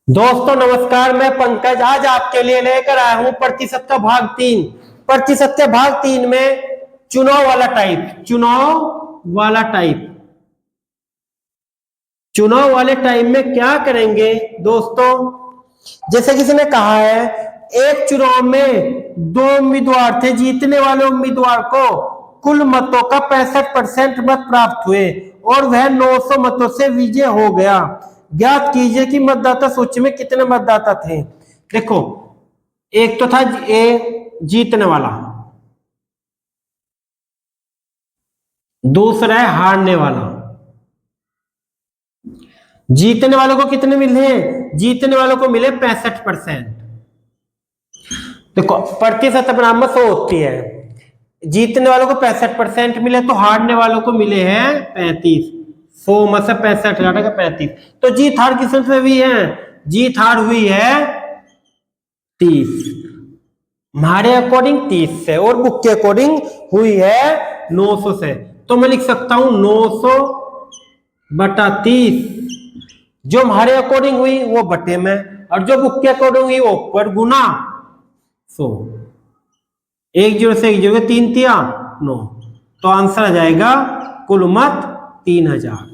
दोस्तों नमस्कार, मैं पंकज आज आपके लिए लेकर आया हूं प्रतिशत का भाग 3। प्रतिशत के भाग 3 में चुनाव वाला टाइप चुनाव वाले टाइप में क्या करेंगे दोस्तों। जैसे किसी ने कहा है एक चुनाव में 2 उम्मीदवार थे, जीतने वाले उम्मीदवार को कुल मतों का 65% मत प्राप्त हुए और वह 900 मतों से विजय हो गया। ज्ञात कीजिए कि मतदाता सूची में कितने मतदाता थे। देखो, एक तो था ए जीतने वाला, दूसरा है हारने वाला। जीतने वालों को कितने मिले? जीतने वालों को मिले 65%। देखो, प्रतिशत बराबर 100 होती है। जीतने वालों को 65% मिले तो हारने वालों को मिले हैं 35। 100 में से 65 घटाकर 35, तो जीत हार किस से हुई है? जीत हार हुई है 30। हमारे अकॉर्डिंग 30 से और बुक के अकॉर्डिंग हुई है 900 से। तो मैं लिख सकता हूं 900 बटा 30। जो हमारे अकॉर्डिंग हुई वो बटे में, और जो बुक के अकॉर्डिंग हुई वो ऊपर गुना 100। 1 0 से 1 0 3 तिया 9, तो आंसर आ जाएगा कुल मत 3000।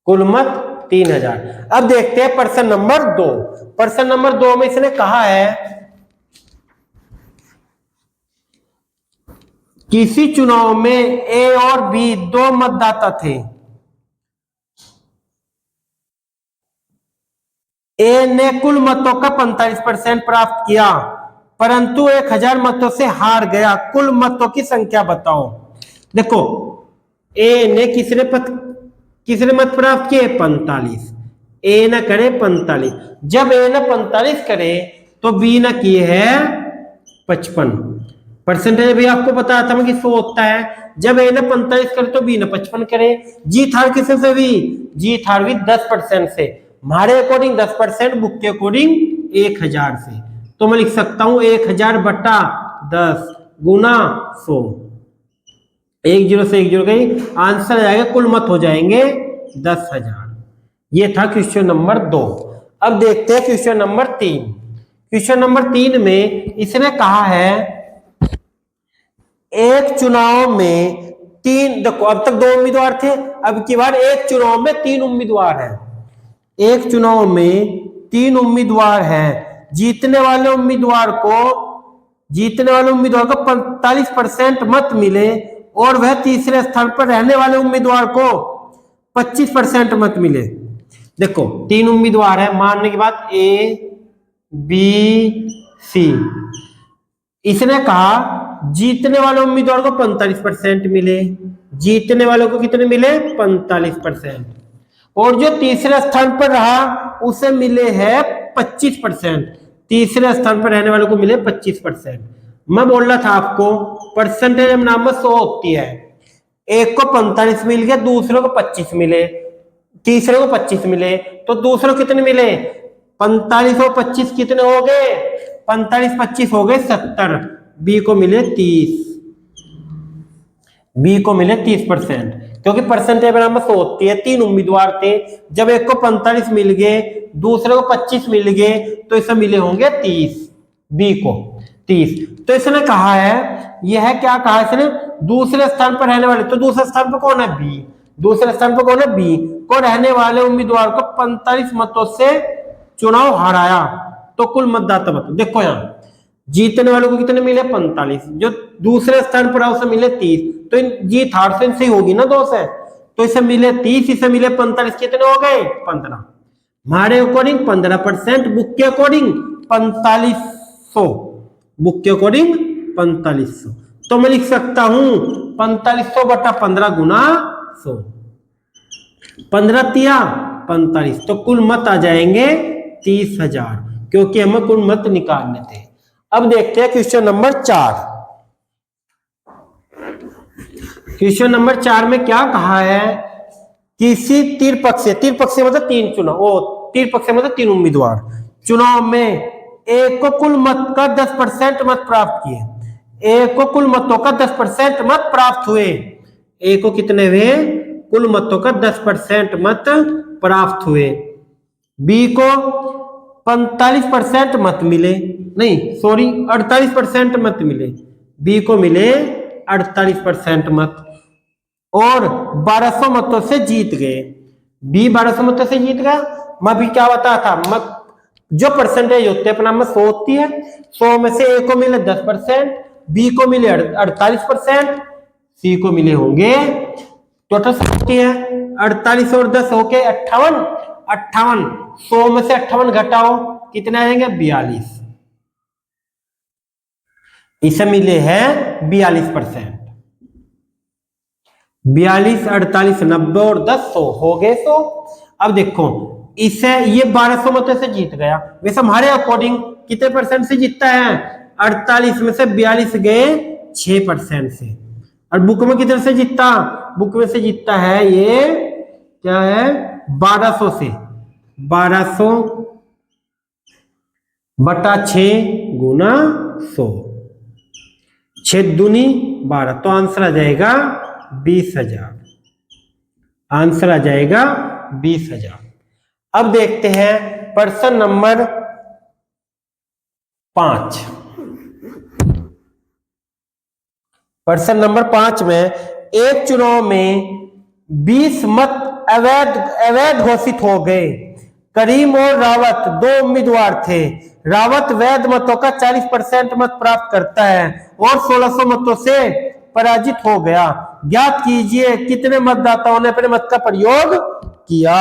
कुल मत 3000। अब देखते हैं प्रश्न नंबर 2। प्रश्न नंबर 2 में इसने कहा है किसी चुनाव में ए और बी 2 मतदाता थे। ए ने कुल मतों का 45% प्राप्त किया परंतु 1000 मतों से हार गया। कुल मतों की संख्या बताओ। देखो, ए ने किसने मत प्राप्त किए? 45। ए न करे 45। जब ए न 45 करे तो बी न किए है 55। परसेंटेज भी आपको बताया था मैं कि 100 होता है। जब ए न 45 करे तो बी न 55 करे। जीत हार किससे से हुई? जीत हार हुई 10% से। हमारे अकॉर्डिंग 10%, बुक के अकॉर्डिंग 1000 से। तो मैं लिख सकता हूं 1000 बटा 10 गुना 100। 1 0 से 1 0 गई, आंसर आ जाएगा कुल मत हो जाएंगे 10,000। ये था क्वेश्चन नंबर 2। अब देखते हैं क्वेश्चन नंबर 3। क्वेश्चन नंबर 3 में इसने कहा है एक चुनाव में 3, देखो अब तक 2 उम्मीदवार थे, अब की बार एक चुनाव में 3 उम्मीदवार हैं। एक चुनाव में 3 उम्मीदवार हैं। जीतने वाले उम्मीदवार को 45% मत मिले और वह तीसरे स्थान पर रहने वाले उम्मीदवार को 25% मत मिले। देखो, 3 उम्मीदवार है, मानने की बात ए बी सी। इसने कहा जीतने वाले उम्मीदवार को 45% मिले। जीतने वालों को कितने मिले? 45%। और जो तीसरे स्थान पर रहा उसे मिले हैं 25%। तीसरे स्थान पर रहने वालों को मिले 25%। मैं बोल रहा था आपको परसेंटेज नाम 100 होती है। एक को 45 मिल गया, दूसरे को 25 मिले, तीसरे को 25 मिले, तो दूसरे को कितने मिले? 45 और 25 कितने हो गए? 45 25 हो गए 70। बी को मिले 30। बी को मिले 30%, क्योंकि परसेंटेज बराबर 100 होती है। 3 उम्मीदवार थे, जब एक को 45 मिल गए, दूसरे को 25 मिल गए, तो इसे मिले होंगे 30। बी को 30। तो इसने कहा है, यह क्या कहा इसने? दूसरे स्थान पर रहने वाले, तो दूसरे स्थान पर कौन है? बी। दूसरे स्थान पर कौन है? बी को रहने वाले उम्मीदवार को 45 मतों से चुनाव हराया। तो कुल मतदाता बताओ। देखो, यहां जीतने वालों को कितने मिले? 45। जो दूसरे स्थान पर उसे मिले 30। तो जीत हार से इनसे होगी ना 2 से, तो इसे मिले 30, इसे मिले 45, कितने हो गए? 15। हमारे अकॉर्डिंग 15%, बुक के अकॉर्डिंग 4500। बुक के अकॉर्डिंग 4500। तो मैं लिख सकता हूं 4500 बटा 15 गुना 100। 15 तिया 45, तो कुल मत आ जाएंगे 30,000, क्योंकि हमें कुल मत निकालने थे। अब देखते हैं क्वेश्चन नंबर 4। क्वेश्चन नंबर 4 में क्या कहा है? किसी तीरपक्षीय मतलब 3 चुनाव, तीरपक्षीय मतलब 3 उम्मीदवार चुनाव में एक को कुल मत का 10% मत प्राप्त किए। एक को कुल मतों का 10% मत प्राप्त हुए। एक को कितने हुए? कुल मतों का 10% मत प्राप्त हुए। बी को 45% मत मिले, नहीं सॉरी 48% मत मिले, बी को मिले 48% मत और 1200 मतों से जीत गए। बी 1200 मतों से जीत गया। मैं भी क्या बताया था, मत जो परसेंटेज होते हैं अपना में 100 होती है, 100 में से ए को मिले 10%, बी को मिले 48%, सी को मिले होंगे, टोटल होती है 48 और 10 होके 58, 58 100 में से 58 घटाओ कितने आएंगे 42, इसे मिले हैं 42%। 42 48 90 और 10 100 हो गए 100। अब देखो इसे ये 1200 मतों से जीत गया, वैसे हमारे अकॉर्डिंग कितने परसेंट से जीतता है, 48 में से 42 गए 6% से। और बुक में कितने से जीतता, बुक में से जीतता है ये क्या है 1200 से, 1200 बटा 6 गुना 100, 6 दूनी 12, तो आंसर आ जाएगा 20,000, आंसर आ जाएगा 20,000। अब देखते हैं प्रश्न नंबर 5। प्रश्न नंबर 5 में एक चुनाव में 20 मत अवैध घोषित हो गए। करीम और रावत दो उम्मीदवार थे। रावत वैध मतों का 40% मत प्राप्त करता है और 1600 मतों से पराजित हो गया। ज्ञात कीजिए कितने मतदाताओं ने अपने मत का प्रयोग किया।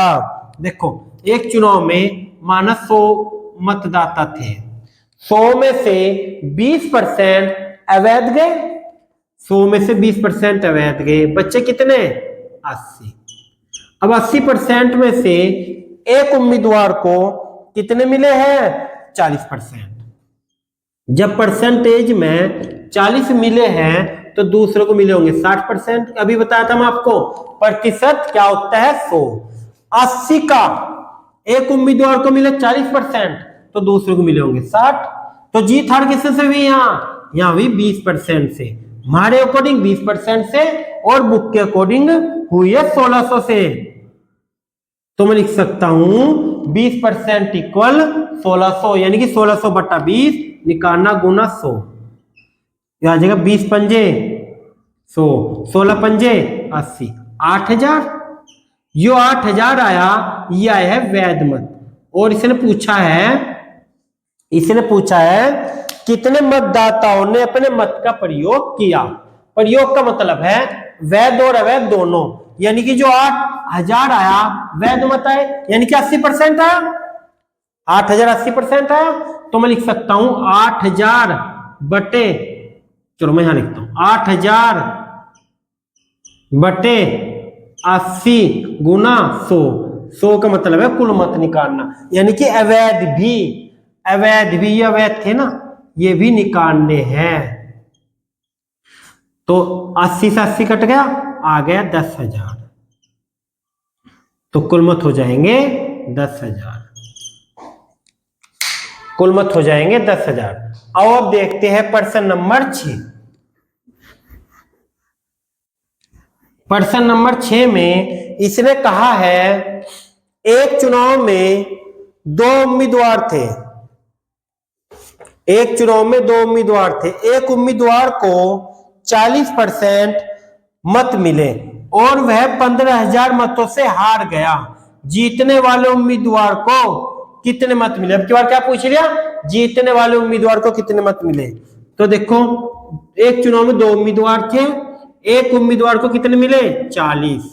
देखो एक चुनाव में माना 100 मतदाता थे, 100 में से 20% अवैध गए, 100 में से 20% अवैध गए, बच्चे कितने 80। अब 80% में से एक उम्मीदवार को कितने मिले हैं 40%। जब परसेंटेज में 40 मिले हैं तो दूसरों को मिले होंगे 60%। अभी बताया था मैं आपको प्रतिशत क्या होता है 100। 80 का एक उम्मीदवार को मिले 40% तो दूसरों को मिले होंगे 60। तो जीत हार किससे से हुई, यहाँ हुई 20% से। हमारे अकॉर्डिंग 20% से और बुक के अकॉर्डिंग हुई है 1600 से। तो मैं लिख सकता हूं 20% इक्वल 1600, यानी कि 1600 बटा 20 निकालना गुना 100, आ जाएगा 20 पंजे 100, 16 पंजे 80, 8000। यो 8000 आया, ये आया है वैध मत। और इसने पूछा है कितने मतदाताओं ने अपने मत का प्रयोग किया। प्रयोग का मतलब है वैध और अवैध दोनों, यानी कि जो 8000 आया वैध मत आए, यानी कि 80% आया, 8000 80% आया। तो मैं लिख सकता हूं 8000 बटे, चलो मैं यहां लिखता हूं 8000 बटे 80 गुना 100। 100 का मतलब है कुल मत निकालना, यानी कि अवैध भी ये अवैध थे ना, ये भी निकालने हैं। तो 80 से 80 कट गया, आ गया 10,000, तो कुल मत हो जाएंगे 10,000, कुल मत हो जाएंगे 10,000। अब देखते हैं प्रश्न नंबर 6। प्रश्न नंबर 6 में इसने कहा है एक चुनाव में 2 उम्मीदवार थे। एक चुनाव में 2 उम्मीदवार थे। एक उम्मीदवार को 40% मत मिले और वह 15,000 मतों से हार गया। जीतने वाले उम्मीदवार को कितने मत मिले। अब की बार क्या पूछ लिया, जीतने वाले उम्मीदवार को कितने मत मिले। तो देखो एक चुनाव में 2 उम्मीदवार थे, एक उम्मीदवार को कितने मिले 40।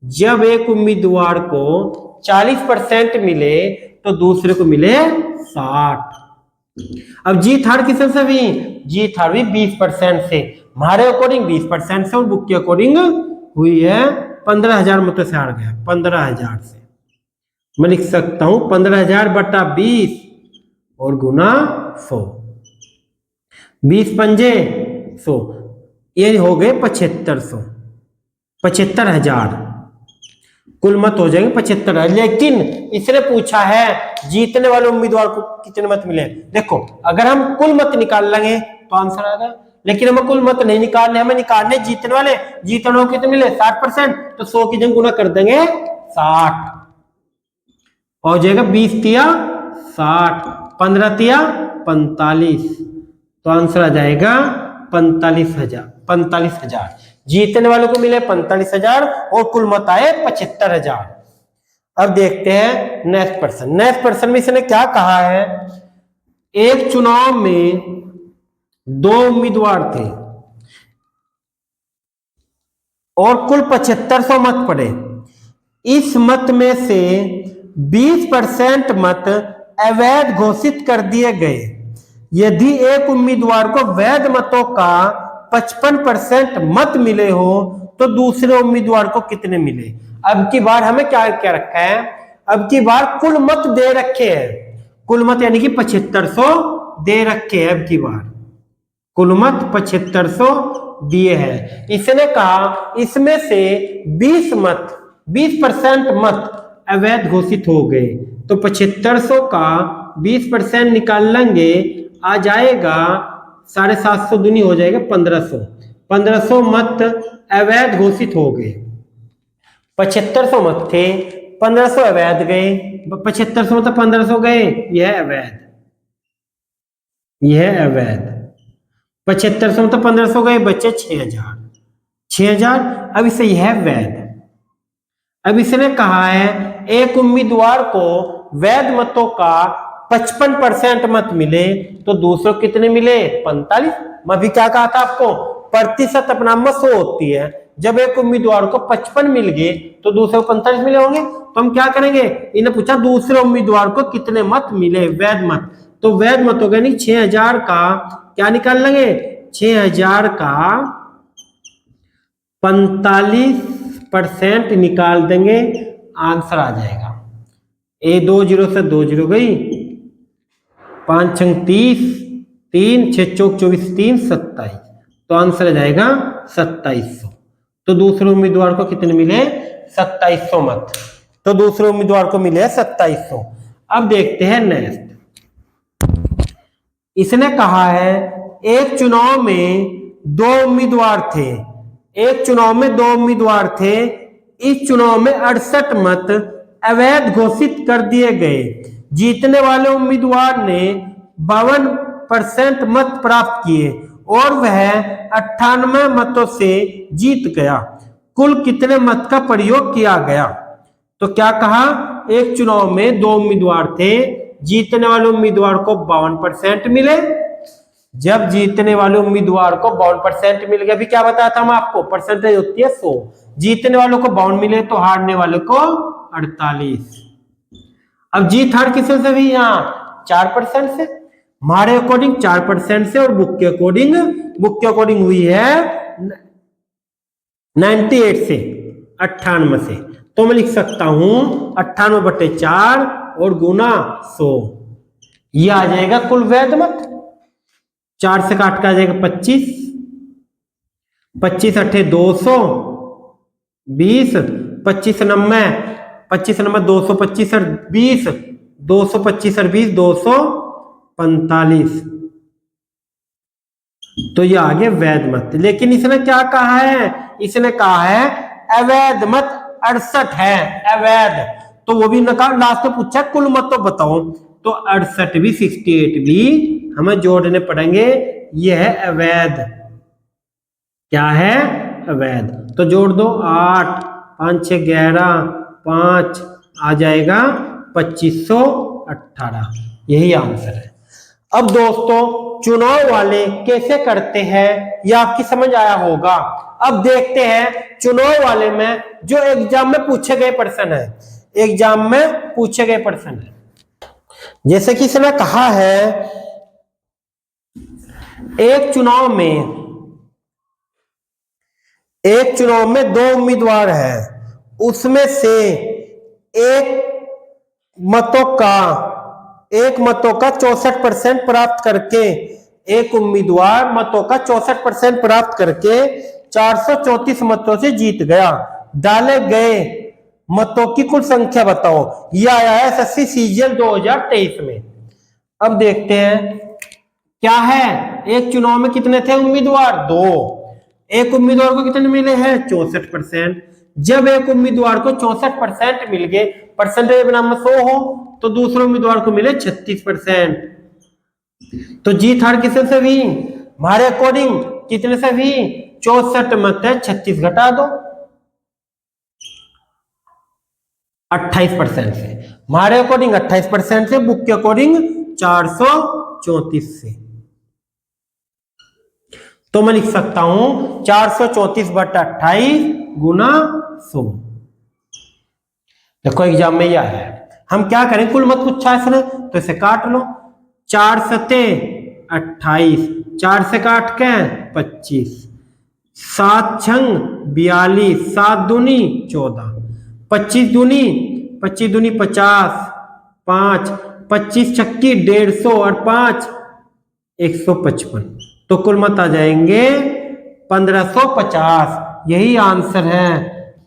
जब एक उम्मीदवार को 40% मिले तो दूसरे को मिले 60। अब जीत हार किससे से हुई, जीत हार हुई 20% से। हमारे अकॉर्डिंग 20% से और बुक के अकॉर्डिंग हुई है 15,000 मतों से हार गया, 15,000 से। मैं लिख सकता हूं 15,000 बटा 20 और गुना 100, 20 पंजे 100, ये हो गए 7500, 75,000 कुल मत हो जाएंगे 75,000। लेकिन इसने पूछा है जीतने वाले उम्मीदवार को कितने मत मिले। देखो अगर हम कुल मत निकाल लेंगे तो आंसर आएगा, लेकिन हमें कुल मत नहीं निकालने, हमें निकालने जीतने वाले। जीतने वाले कितने मिले 60%, तो 100 की जगह गुना कर देंगे 60, हो जाएगा 20 तिया 60, 15 तिया 45, तो आंसर आ जाएगा 45,000। जीतने वालों को मिले 45,000 और कुल मत आए 75,000। अब देखते हैं नेक्स्ट पर्सन। नेक्स्ट पर्सन में इसने क्या कहा है, एक चुनाव में 2 उम्मीदवार थे और कुल 7500 मत पड़े। इस मत में से 20% मत अवैध घोषित कर दिए गए। यदि एक उम्मीदवार को वैध मतों का 55% मत मिले हो तो दूसरे उम्मीदवार को कितने मिले। अब की बार हमें क्या क्या रखा है, अब की बार कुल मत दे रखे हैं, कुल मत यानी कि 7500 दे रखे हैं। अब की बार कुल मत 7500 दिए हैं। इसने कहा इसमें से 20% मत अवैध घोषित हो गए, तो 7500 का 20% निकाल लेंगे, आ जाएगा 750 दूनी हो जाएगा 1500 मत अवैध घोषित हो गए। 7500 मत थे, 1500 अवैध गए, 7500 मतलब 1500 गए, यह अवैध, यह अवैध। 7500 मतलब 1500 गए, बचे 6000। अब इसे यह वैध। अब इसने कहा है एक उम्मीदवार को वैध मतों का 55% मत मिले तो दूसरों कितने मिले 45। मैं भी क्या कहा था आपको, प्रतिशत अपनाम 100 होती है। जब एक उम्मीदवार को 55 मिल गए तो दूसरे को 45 मिले होंगे, तो हम क्या करेंगे, इन्हें पूछा दूसरे उम्मीदवार को कितने मत मिले वैध मत, तो वैध मतों का 6000 का क्या निकाल लेंगे, 6000 का 45% निकाल देंगे, आंसर आ जाएगा। 2 0 से 2 0 गई, 5 6 30, 3 6 चौक 24, 3 27, तो आंसर आ जाएगा 2700। तो दूसरे उम्मीदवार को कितने मिले 2700 मत, तो दूसरे उम्मीदवार को मिले 2700। अब देखते हैं नेक्स्ट। इसने कहा है एक चुनाव में 2 उम्मीदवार थे, एक चुनाव में 2 उम्मीदवार थे, इस चुनाव में 68 मत अवैध घोषित कर दिए गए। जीतने वाले उम्मीदवार ने 52% मत प्राप्त किए और वह 98 मतों से जीत गया। कुल कितने मत का प्रयोग किया गया। तो क्या कहा, एक चुनाव में 2 उम्मीदवार थे, जीतने वाले उम्मीदवार को 52% मिले। जब जीतने वाले उम्मीदवार को 52% मिल गया, अभी क्या बताया था हम आपको, परसेंटेज होती है 100, जीतने वालों को 52 मिले तो हारने वाले को 48। अब जीत हार किससे से भी, यहाँ 4% से, हमारे अकॉर्डिंग 4% से, और बुक के अकॉर्डिंग हुई है 98 से, 98 से। तो मैं लिख सकता हूं 98/4 और गुना 100, यह आ जाएगा कुल वैध मत। 4 से काट का आ जाएगा 25, 25 8 200, 20, 25 90, 25 90 225 और 20, 225 और 20 245, तो ये आगे वैध मत। लेकिन इसने क्या कहा है, इसने कहा है अवैध मत 68 है, अवैध, तो वो भी निकाल, लास्ट में पूछा कुल मत तो बताओ, तो 68 भी 68 भी हमें जोड़ने पड़ेंगे, यह है अवैध। क्या है, अवैध। तो जोड़ दो, 8 5 6 11, 5 आ जाएगा 2518, यही आंसर है। अब दोस्तों चुनाव वाले कैसे करते हैं यह आपकी समझ आया होगा। अब देखते हैं चुनाव वाले में जो एग्जाम में पूछे गए प्रश्न है, एग्जाम में पूछे गए प्रश्न है। जैसे कि इसने कहा है एक चुनाव में 2 उम्मीदवार हैं, उसमें से एक मतों का 64% प्राप्त करके, एक उम्मीदवार मतों का 64% प्राप्त करके 434 मतों से जीत गया। डाले गए मतों की कुल संख्या बताओ। यह आया है एसएससी सीजीएल 2023 में। अब देखते हैं क्या है, एक चुनाव में कितने थे उम्मीदवार, 2, एक उम्मीदवार को कितने मिले हैं 64%। जब एक उम्मीदवार को 64% मिल गए परसेंटेज बनाम 100 हो तो दूसरे उम्मीदवार को मिले 36%। तो जीत हार किससे से हुई? हमारे अकॉर्डिंग कितने से हुई? 64 मत है, 36 घटा दो 28% से। हमारे अकॉर्डिंग 28% से, बुक के अकॉर्डिंग 434 से। तो मैं लिख सकता हूं 434/28 गुना 100। देखो एग्जाम में यह है, हम क्या करें, कुल मत पूछा है इसने तो इसे काट लो। 4 सते 28, 4 से काट के 25, 7 छंग 42, 7 दूनी 14, 25 दूनी 50, 5, 25 छक्की 150 और 5 155। तो कुल मत आ जाएंगे 1550। यही आंसर है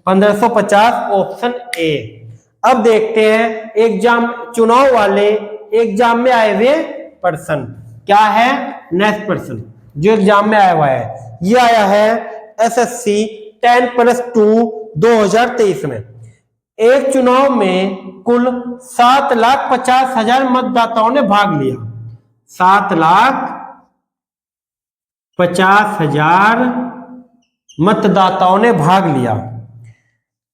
1550, ऑप्शन ए। अब देखते हैं एग्जाम, चुनाव वाले एग्जाम में आए हुए पर्सन क्या है। नेक्स्ट पर्सन जो एग्जाम में आया हुआ है, ये आया है एसएससी 10+2 2023 में। एक चुनाव में कुल 7,50,000 मतदाताओं ने भाग लिया। 7,50,000 मतदाताओं ने भाग लिया।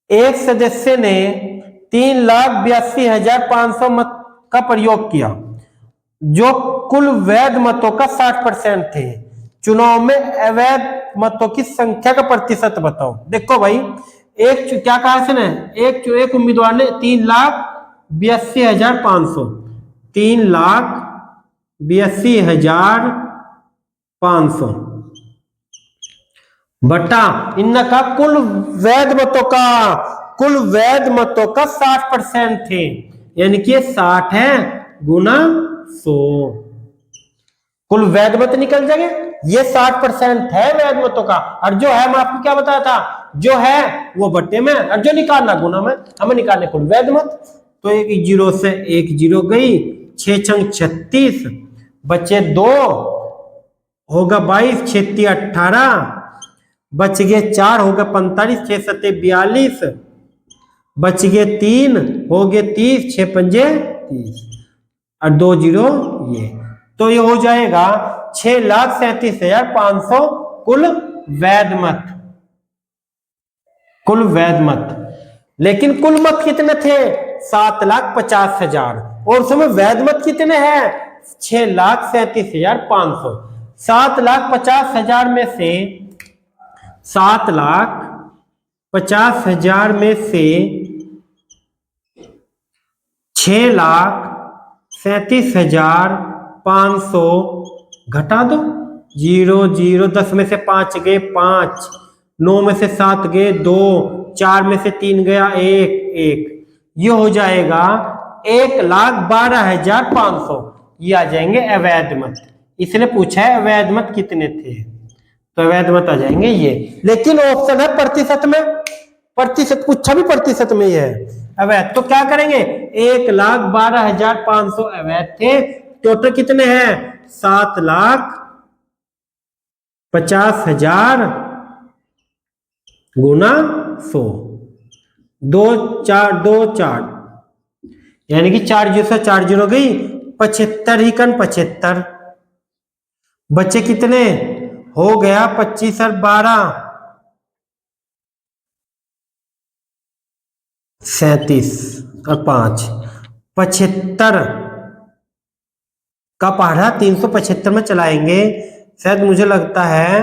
एक सदस्य ने 3,82,500 मत का प्रयोग किया, जो कुल वैध मतों का 60% थे। चुनाव में अवैध मतों की संख्या का प्रतिशत बताओ। देखो भाई, एक क्या कहा इसने, एक उम्मीदवार ने 3,82,500, 3,82,500 बटा इनका कुल वैध मतों का 60% थे, यानी कि 60 है गुना 100। कुल वैध मत निकल जाएंगे, ये 60% है वैध मतों का, और जो है मैं आपको क्या बताया था, जो है वो बट्टे में और जो निकालना गुना में। हमें निकालने कुल वैध मत, तो एक जीरो से एक जीरो गई, 6 छंग 36, बचे 2 होगा 22, 6 18, बच गए 4 होगा 45, 6 सते 42, बच गए 3 हो गए 30, 6 पंजे 30 और 2 जीरो ये। तो ये हो जाएगा 6,37,500 कुल वैध मत। कुल वैध मत, लेकिन कुल मत कितने थे? 7,50,000, और उसमें वैध मत कितने हैं? 6,37,500। 7,50,000 में से 7,50,000 में से 6,37,500 घटा दो। 0 0, 10 में से 5 गए 5, 9 में से 7 गए 2, 4 में से 3 गया 1 1। ये हो जाएगा 1,12,500। ये आ जाएंगे अवैध मत। इसने पूछा है अवैध मत कितने थे, तो अवैध मत आ जाएंगे ये। लेकिन ऑप्शन है प्रतिशत में, प्रतिशत पूछा भी प्रतिशत में ही है अवैध। तो क्या करेंगे, 1,12,500 अवैध थे, टोटल कितने हैं? 7,50,000 गुना 100, 2 4 2 4, यानी कि 4 जीरो से 4 जीरो गई, 75 ही कन 75, बच्चे कितने हो गया 25 और 12 37 और 5, 75 का पहाड़ा 375 में चलाएंगे। शायद मुझे लगता है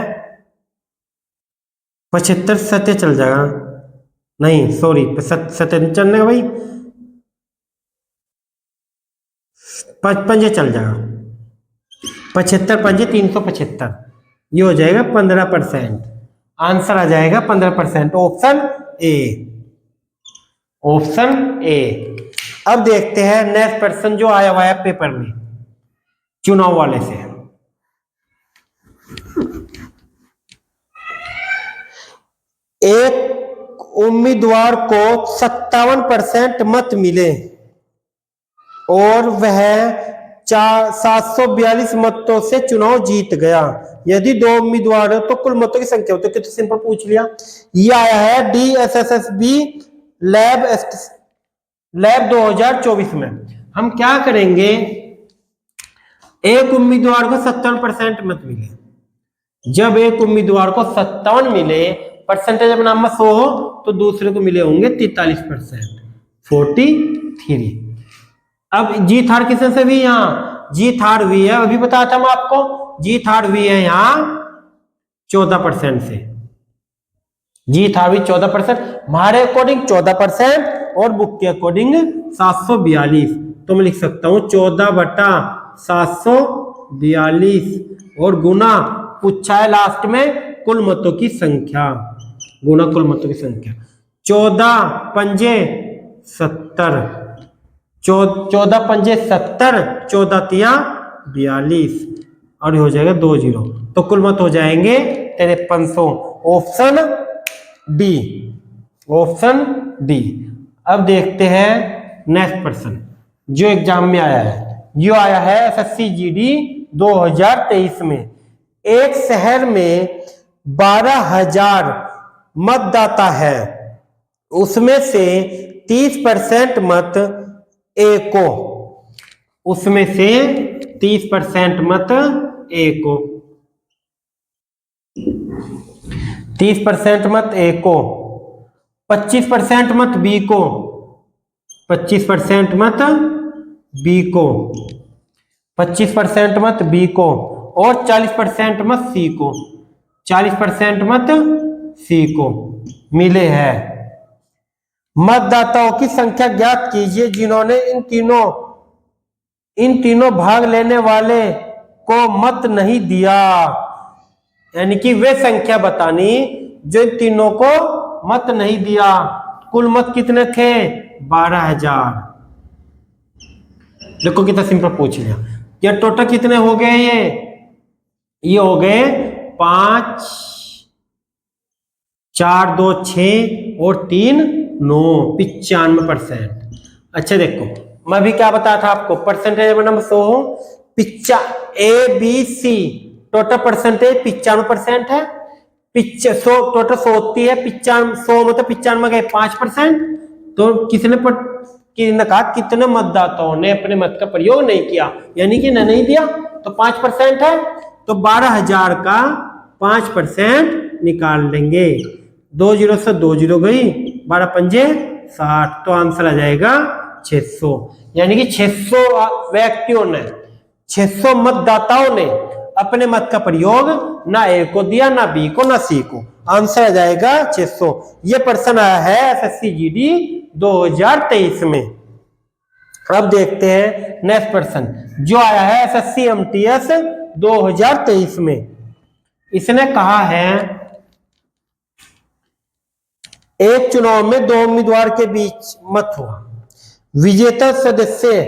75 सत्य चल जाएगा, नहीं सॉरी सत्य चलने का भाई, 55 चल जाएगा, 75 पंजे 375, ये हो जाएगा 15%। आंसर आ जाएगा 15%, ऑप्शन ए, ऑप्शन ए। अब देखते हैं नेक्स्ट पर्सन जो आया हुआ है पेपर में चुनाव वाले से। एक उम्मीदवार को 57% मत मिले और वह 742 मतों से चुनाव जीत गया। यदि 2 उम्मीदवार हो तो कुल मतों की संख्या होती है। तो सिंपल पूछ लिया। ये आया है DSSSB लैब लैब 2024 में हम क्या करेंगे, एक उम्मीदवार को 57% मत मिले। जब एक उम्मीदवार को 57 मिले, परसेंटेज बनाम 100 हो, तो दूसरे को मिले होंगे 43%, 43। अब जीत हार किससे से भी, यहाँ जीत हार हुई है, अभी बताया था मैं आपको, जीत हार हुई है यहाँ 14% से। जीत हार हुई 14%, हमारे अकॉर्डिंग 14% और बुक के अकॉर्डिंग 742। तो मैं लिख सकता हूं 14/742 और गुना पूछा है लास्ट में कुल मतों की संख्या, गुना कुल मतों की संख्या। 14 पंजे 70, 14 पंजे 70, 14 तिया 42 और हो जाएगा 20, तो कुल मत हो जाएंगे 5300। Option D, option D. अब देखते हैं नेक्स्ट प्रश्न जो एग्जाम में आया है, जो आया है एसएससी जीडी 2023 में। एक शहर में 12,000 मतदाता है, उसमें से 30% मत ए को, उसमें से 30% मत ए को, 30% मत ए को, 25% मत बी को, 25% मत बी को, 25% मत बी को और 40% मत सी को, 40% मत सी को मिले हैं। मतदाताओं की संख्या ज्ञात कीजिए जिन्होंने इन तीनों भाग लेने वाले को मत नहीं दिया, यानी कि वे संख्या बतानी जो इन तीनों को मत नहीं दिया। कुल मत कितने थे, 12,000। देखो कितना सिंपल पूछ लिया। ये टोटल कितने हो गए, ये हो गए 5, 4, 2, 6 और 3, 9, 95%। अच्छा देखो मैं भी क्या बताया था आपको, परसेंटेज नंबर 100 हो, A B C total percentage 95% है। 100 टोटल 100 होती है, 100 मतलब 95 गए 5%। तो किसने कहा कितने मतदाताओं ने अपने मत का प्रयोग नहीं किया, यानी कि नहीं दिया, तो 5% है। तो 12,000 का 5% निकाल लेंगे। 20 से 20 गई, 12 पंजे 60, तो आंसर आ जाएगा 600। यानी कि 600 व्यक्तियों ने, 600 मतदाताओं ने अपने मत का प्रयोग ना ए को दिया, ना बी को, ना सी को। आंसर आ जाएगा 600। ये प्रश्न आया है एसएससी जीडी 2023 में। अब देखते हैं नेक्स्ट प्रश्न जो आया है एसएससी एमटीएस 2023 में। इसने कहा है एक चुनाव में 2 उम्मीदवार के बीच मत हुआ, विजेता सदस्य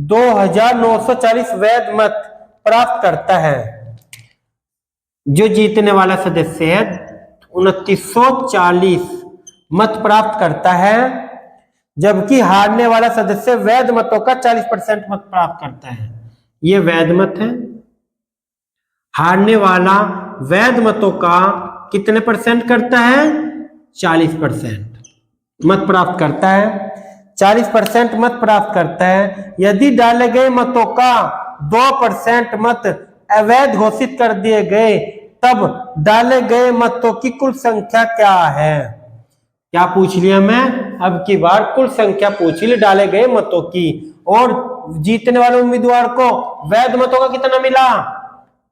2,940 वैध मत प्राप्त करता है, जो जीतने वाला सदस्य है 2,940 मत प्राप्त करता है, जबकि हारने वाला सदस्य वैध मतों का 40% मत प्राप्त करता है। ये वैध मत है। हारने वाला वैध मतों का कितने परसेंट करता है, 40% मत प्राप्त करता है, 40% मत प्राप्त करता है। यदि डाले गए मतों का 2% मत अवैध घोषित कर दिए गए, तब डाले गए मतों की कुल संख्या क्या है। क्या पूछ लिया मैं, अब की बार कुल संख्या पूछ ली डाले गए मतों की, और जीतने वाले उम्मीदवार को वैध मतों का कितना मिला,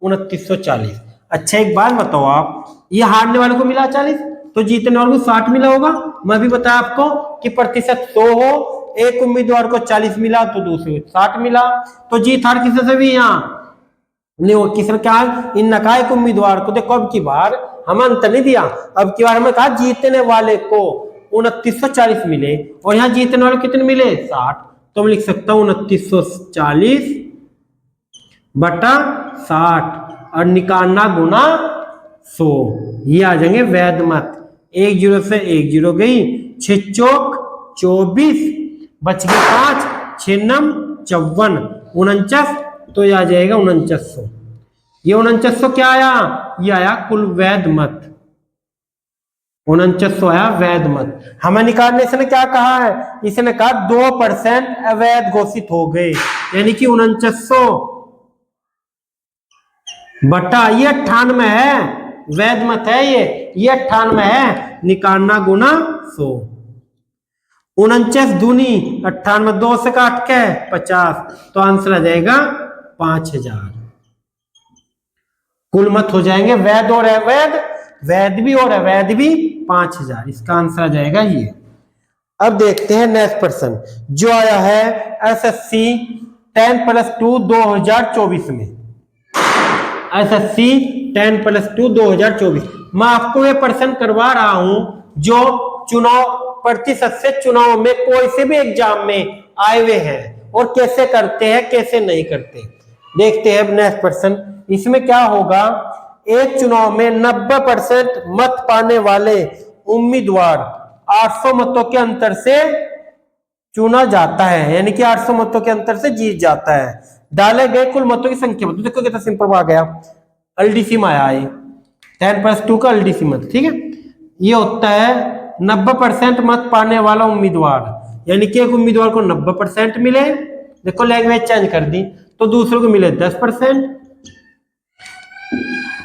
2,940। अच्छा एक बात बताओ आप, ये हारने वाले को मिला 40, तो जीतने वाले को 60 मिला होगा। मैं भी बताया आपको कि प्रतिशत 100 हो, एक उम्मीदवार को 40 मिला तो दूसरे को 60 मिला, तो जीत हार किसी से भी यहाँ नहीं हो। किसने क्या, इन नकायक उम्मीदवार को। देखो अब की बार हम अंत नहीं दिया, अब की बार हमें कहा जीतने वाले को 2,940 मिले, और यहाँ जीतने वाले कितने मिले, 60। तो मैं लिख सकता हूँ 2,940 बटा 60 और निकालना गुना 100, ये आ जाएंगे वैध मत। 1 0 से 1 0 गई, 6 चौक 24, बच गए 5, 6 9 54, 49, तो ये आ जाएगा 4900। ये 4900 क्या आया, ये आया कुल वैध मत। 4900 आया वैध मत। हमें निकालने इसने क्या कहा है, इसने कहा 2% अवैध घोषित हो गए, यानी कि 4900 बटा ये 98 है, वैध मत है ये 98 है, निकालना गुना 100। 49 दूनी 98, 2 से काट के 50, तो आंसर आ जाएगा 5000। कुल मत हो जाएंगे वैध और अवैध, वैध भी और अवैध भी 5000, इसका आंसर आ जाएगा ये। अब देखते हैं नेक्स्ट प्रश्न जो आया है एसएससी 10+2 2024 में। एसएससी 10+2 2024 मैं आपको ये प्रश्न करवा रहा हूं जो चुनाव प्रतिशत से चुनाव में कोई से भी एग्जाम में आए हुए हैं और कैसे करते हैं कैसे नहीं करते। देखते हैं नेक्स्ट प्रश्न, इसमें क्या होगा, एक चुनाव में 90% मत पाने वाले उम्मीदवार 800 मतों के अंतर से चुना जाता है, यानी कि 800 मतों के अंतर से जीत जाता है। डाले गए कुल मतों की संख्या बताओ। देखो कितना सिंपल आ गया, एलडीसी आया है 10+2 का एलडीसी मत, ठीक है। ये होता है 90% मत पाने वाला उम्मीदवार, यानी कि एक उम्मीदवार को 90% मिले, देखो लैंग्वेज चेंज कर दी, तो दूसरों को मिले 10%।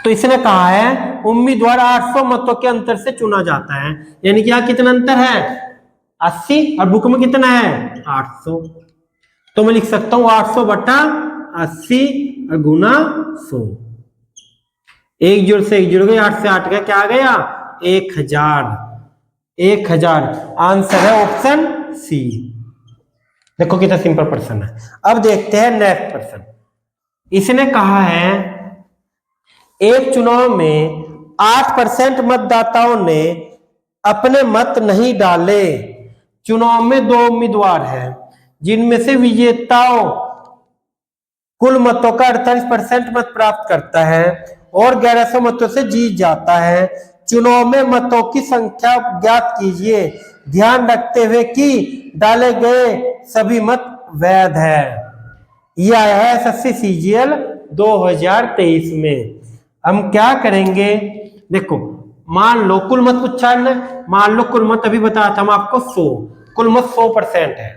तो इसने कहा है उम्मीदवार 800 मतों के अंतर से चुना जाता है, यानी कि यहाँ कितना अंतर है 80 और बुक में कितना है 800, तो मैं लिख सकता हूं 800 बटा 80 और गुना 100। 1 0 से 1 0 गया, 8 से 8 गया, क्या आ गया 1000। 1000 आंसर है ऑप्शन सी। देखो कितना सिंपल प्रश्न है। अब देखते हैं नेक्स्ट प्रश्न, इसने कहा है एक चुनाव में 8% मतदाताओं ने अपने मत नहीं डाले। चुनाव में 2 उम्मीदवार हैं जिनमें से विजेताओं कुल मतों का 48% मत प्राप्त करता है और 1100 मतों से जीत जाता है। चुनाव में मतों की संख्या ज्ञात कीजिए, ध्यान रखते हुए कि डाले गए सभी मत वैध है। यह आया है एसएससी सीजीएल 2023 में। हम क्या करेंगे, देखो मान लो कुल मत पूछा है, मान लो कुल मत अभी बताया था हम आपको 100, कुल मत 100% है।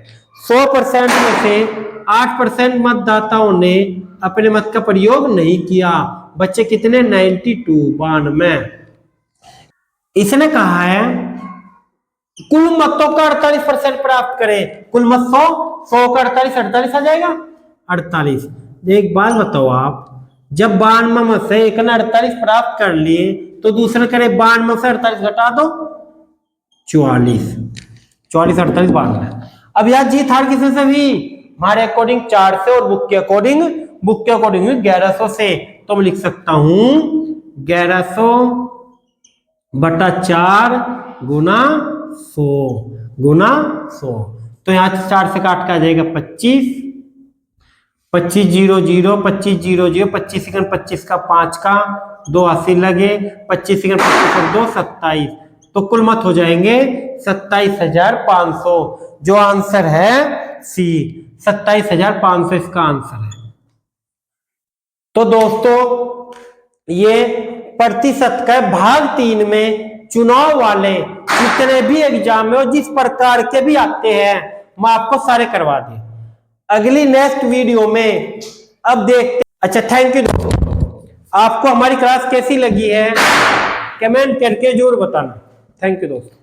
100% में से 8% मतदाताओं ने अपने मत का प्रयोग नहीं किया, बच्चे कितने 92। इसने कहा है कुल मतों का 48% प्राप्त करें। कुल मत 100 का 48 आ जाएगा 48। एक बात बताओ आप, जब 92 में से एक ने 48 प्राप्त कर लिए तो दूसरे करे 92 से 48 घटा दो 44, 44 48 92। अब यार जीत हार किसमें से भी, हमारे अकॉर्डिंग 4 से और बुक के अकॉर्डिंग 1100 से, तो मैं लिख सकता हूं 1100 बटा 4 गुना 100। तो यहाँ 4 से काट के आ जाएगा 25, 25 0 0 25 0 0 25 सेकंड 25 का 5 का 2 80 लगे, 25 सेकंड 25 और 2 27, तो कुल मत हो जाएंगे 27500, जो आंसर है सी 27500 इसका आंसर है। तो दोस्तों ये प्रतिशत का भाग 3 में चुनाव वाले जितने भी एग्जाम में जिस प्रकार के भी आते हैं मैं आपको सारे करवा दे अगली नेक्स्ट वीडियो में। अब देखते, अच्छा थैंक यू दोस्तों, आपको हमारी क्लास कैसी लगी है कमेंट करके जरूर बताना। थैंक यू दोस्तों।